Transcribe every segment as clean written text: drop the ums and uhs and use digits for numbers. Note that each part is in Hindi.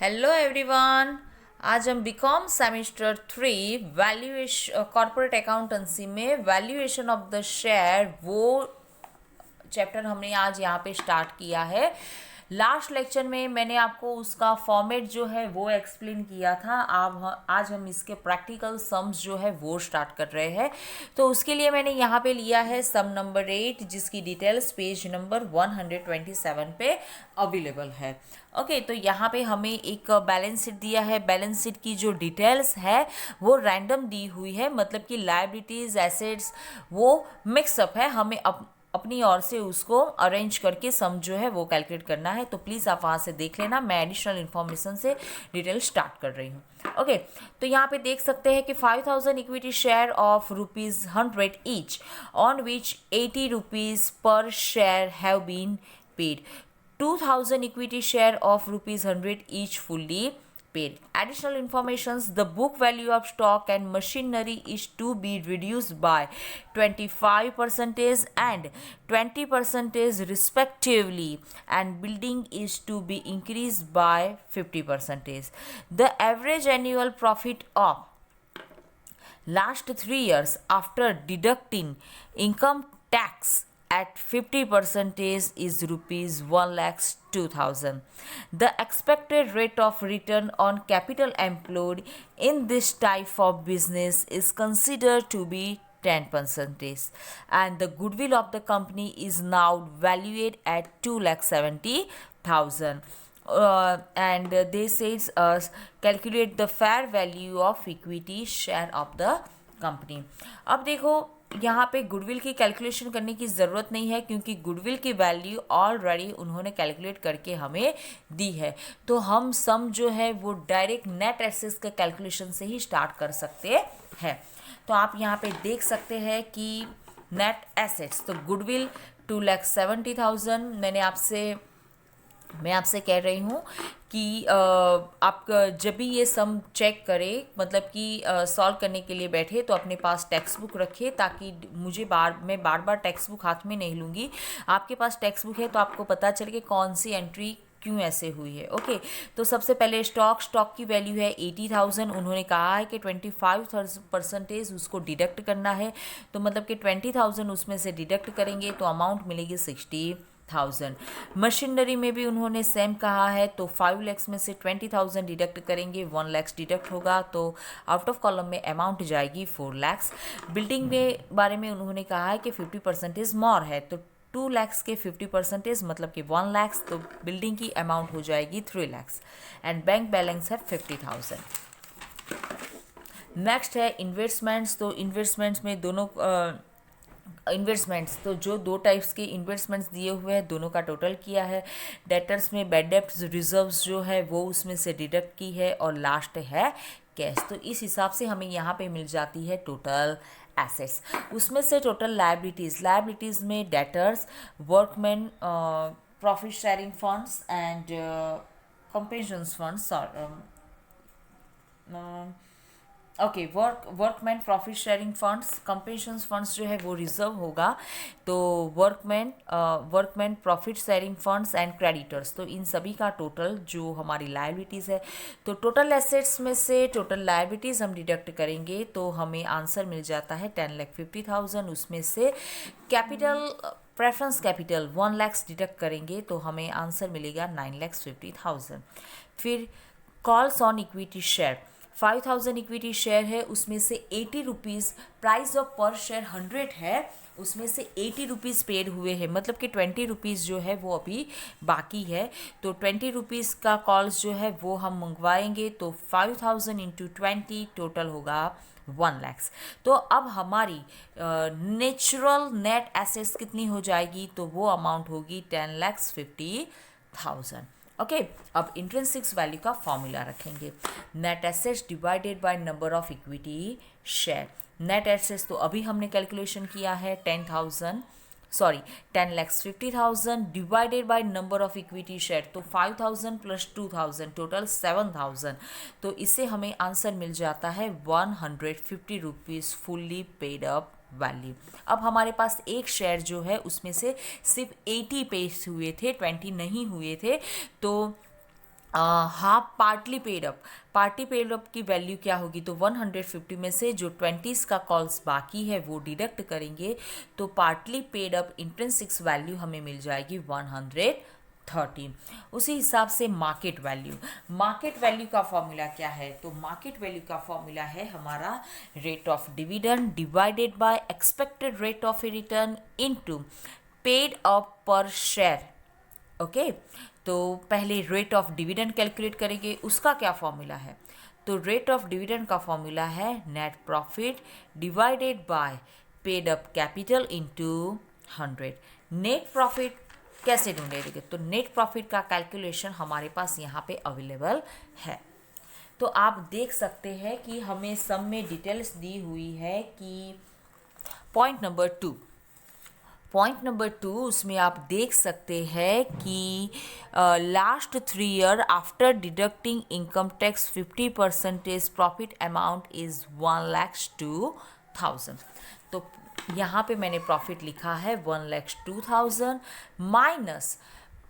Hello everyone. आज हम BCom semester 3 valuation corporate accountancy में वैल्यूएशन ऑफ द शेयर वो चैप्टर हमने आज यहाँ पे स्टार्ट किया है। लास्ट लेक्चर में मैंने आपको उसका फॉर्मेट जो है वो एक्सप्लेन किया था। आज हम इसके प्रैक्टिकल सम्स जो है वो स्टार्ट कर रहे हैं। तो उसके लिए मैंने यहाँ पे लिया है सम नंबर 8, जिसकी डिटेल्स पेज नंबर 127 पे अवेलेबल है। ओके, तो यहाँ पे हमें एक बैलेंस शीट दिया है। बैलेंस शीट की जो डिटेल्स है वो रैंडम दी हुई है, मतलब कि लायबिलिटीज एसेट्स वो मिक्सअप है। हमें अपनी ओर से उसको अरेंज करके सम जो है वो कैलकुलेट करना है। तो प्लीज़ आप वहाँ से देख लेना, मैं एडिशनल इन्फॉर्मेशन से डिटेल स्टार्ट कर रही हूँ। ओके, तो यहाँ पे देख सकते हैं कि 5000 equity share of ₹100 each, on which 80 rupees per share have been paid. 2000 equity share of ₹100 each fully paid. Additional informations: the book value of stock and machinery is to be reduced by 25% and 20% respectively, and building is to be increased by 50%. The average annual profit of last 3 years after deducting income tax at 50% is ₹1,02,000. The expected rate of return on capital employed in this type of business is considered to be 10%, and the goodwill of the company is now valued at 2,70,000. And they says calculate the fair value of equity share of the company. अब देखो, यहाँ पे गुडविल की कैलकुलेशन करने की ज़रूरत नहीं है, क्योंकि गुडविल की वैल्यू ऑलरेडी उन्होंने कैलकुलेट करके हमें दी है। तो हम सम जो है वो डायरेक्ट नेट एसेट्स के कैलकुलेशन से ही स्टार्ट कर सकते हैं। तो आप यहाँ पे देख सकते हैं कि नेट एसेट्स, तो गुडविल 2,70,000। मैं आपसे कह रही हूँ कि आप जब भी ये सम चेक करें, मतलब कि सॉल्व करने के लिए बैठे, तो अपने पास टेक्स्ट बुक रखिए, ताकि मैं बार बार टेक्स्ट बुक हाथ में नहीं लूँगी। आपके पास टेक्स्ट बुक है तो आपको पता चले कि कौन सी एंट्री क्यों ऐसे हुई है। ओके, तो सबसे पहले स्टॉक की वैल्यू है 80,000। उन्होंने कहा है कि 25% उसको डिडक्ट करना है, तो मतलब कि 20,000 उसमें से डिडक्ट करेंगे तो अमाउंट मिलेगी 60,000। मशीनरी में भी उन्होंने सेम कहा है, तो 5 lakhs में से 20,000 डिडक्ट करेंगे, 1 lakhs डिडक्ट होगा, तो आउट ऑफ कॉलम में अमाउंट जाएगी 4 lakhs। बिल्डिंग के बारे में उन्होंने कहा है कि 50% मोर है, तो 2 lakhs के 50% मतलब कि 1 lakhs, तो बिल्डिंग की अमाउंट हो जाएगी 3 lakhs। एंड बैंक बैलेंस है 50,000। नेक्स्ट है इन्वेस्टमेंट्स। तो इन्वेस्टमेंट्स में तो जो दो टाइप्स के इन्वेस्टमेंट्स दिए हुए हैं, दोनों का टोटल किया है। डेटर्स में बैड डेब्ट्स रिजर्व्स जो है वो उसमें से डिडक्ट की है, और लास्ट है कैश। तो इस हिसाब से हमें यहाँ पे मिल जाती है टोटल एसेट्स। उसमें से टोटल लायबिलिटीज़ में debtors, workman profit sharing funds and compensations funds, okay, workman profit sharing funds, compensations funds जो है वो रिजर्व होगा। तो workman profit sharing funds and creditors, तो इन सभी का टोटल जो हमारी लायबिलिटीज़ है, तो टोटल एसेट्स में से टोटल लायबिलिटीज़ हम डिडक्ट करेंगे तो हमें आंसर मिल जाता है 10,50,000। उसमें से capital preference capital 1 lakhs deduct करेंगे तो हमें आंसर मिलेगा 9,50,000। फिर calls on equity share, 5,000 equity share है, उसमें से 80 रुपीज़ प्राइस ऑफ पर शेयर 100 है, उसमें से 80 रुपीज़ पेड हुए हैं, मतलब कि 20 रुपीज़ जो है वो अभी बाकी है। तो 20 रुपीज़ का कॉल्स जो है वो हम मंगवाएंगे, तो 5,000 इंटू 20 टोटल होगा 1 lakhs। तो अब हमारी नेचुरल नेट एसेट्स कितनी हो जाएगी, तो वो अमाउंट होगी 10,50,000। ओके, अब इंट्रिंसिक वैल्यू का फॉर्मूला रखेंगे। Net assets divided by number of equity share. Net assets तो अभी हमने कैलकुलेशन किया है 10,50,000 divided by number of equity share, तो 5,000 प्लस 2,000 टोटल 7,000। तो इससे हमें आंसर मिल जाता है 150 rupees fully paid up value. अब हमारे पास एक शेयर जो है उसमें से सिर्फ 80 पेज हुए थे, 20 नहीं हुए थे। तो हाफ पार्टली पेड अप की वैल्यू क्या होगी, तो 150 में से जो 20 का कॉल्स बाकी है वो डिडक्ट करेंगे, तो partly paid up intrinsic value हमें मिल जाएगी 130। उसी हिसाब से मार्केट वैल्यू का फॉर्मूला क्या है, तो मार्केट वैल्यू का फॉर्मूला है हमारा rate of dividend divided by expected rate of return into paid up पर शेयर। ओके, तो पहले रेट ऑफ डिविडेंड कैलकुलेट करेंगे, उसका क्या फॉर्मूला है, तो रेट ऑफ डिविडेंड का फॉर्मूला है net profit divided by paid up capital into 100। Net profit कैसे ढूंढेंगे, तो नेट प्रॉफिट का कैलकुलेशन हमारे पास यहाँ पे अवेलेबल है। तो आप देख सकते हैं कि हमें सम में डिटेल्स दी हुई है कि पॉइंट नंबर टू उसमें आप देख सकते हैं कि last 3 year after deducting income tax 50% profit amount is 1,02,000। तो यहाँ पे मैंने प्रॉफिट लिखा है 1,02,000 minus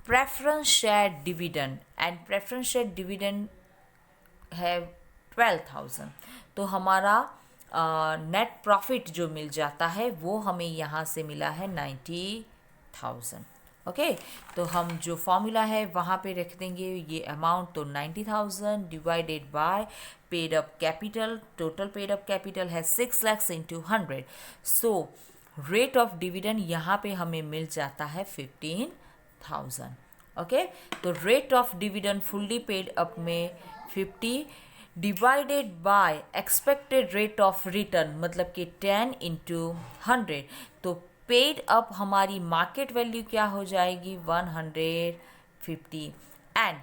preference share dividend, and preference share dividend है 12,000। तो हमारा नेट प्रॉफिट जो मिल जाता है वो हमें यहाँ से मिला है 90,000। ओके, तो हम जो फॉर्मूला है वहाँ पे रख देंगे ये अमाउंट, तो 90,000 divided by paid up capital, total paid up capital है 6 lakhs into 100। So rate of dividend यहाँ पे हमें मिल जाता है 15,000। ओके, तो rate of dividend fully paid up में 50 divided by expected rate of return मतलब कि 10 इंटू 100। तो पेड अप हमारी मार्केट वैल्यू क्या हो जाएगी 150, एंड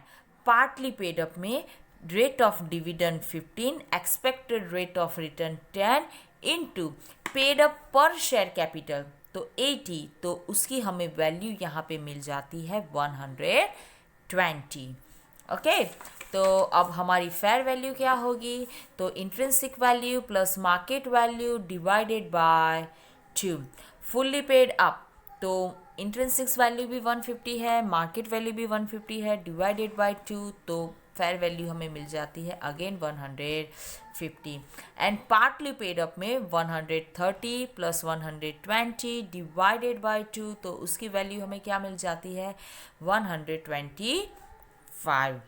पार्टली पेड अप में rate of dividend 15, expected rate of return 10 into paid up पर शेयर कैपिटल तो 80, तो उसकी हमें वैल्यू यहाँ पे मिल जाती है 120। ओके, तो अब हमारी फेयर वैल्यू क्या होगी, तो intrinsic value plus market value divided by 2। Fully paid up, तो इंट्रिंसिक वैल्यू भी 150 है, मार्केट वैल्यू भी 150 है, डिवाइडेड बाय 2, तो फेयर वैल्यू हमें मिल जाती है again 150। And partly paid up में 130 प्लस 120 डिवाइडेड बाय 2, तो उसकी वैल्यू हमें क्या मिल जाती है 125।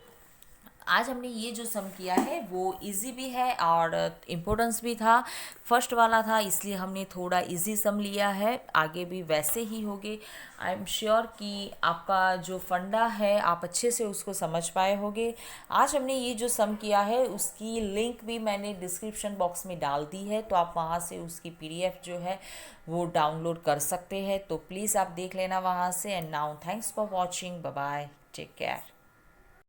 आज हमने ये जो सम किया है वो इजी भी है और इम्पोर्टेंस भी था, फर्स्ट वाला था इसलिए हमने थोड़ा इजी सम लिया है, आगे भी वैसे ही होगे। आई एम श्योर कि आपका जो फंडा है आप अच्छे से उसको समझ पाए होगे। आज हमने ये जो सम किया है उसकी लिंक भी मैंने डिस्क्रिप्शन बॉक्स में डाल दी है, तो आप वहाँ से उसकी PDF जो है वो डाउनलोड कर सकते हैं, तो प्लीज़ आप देख लेना वहाँ से। And now thanks for watching, bye bye, take care.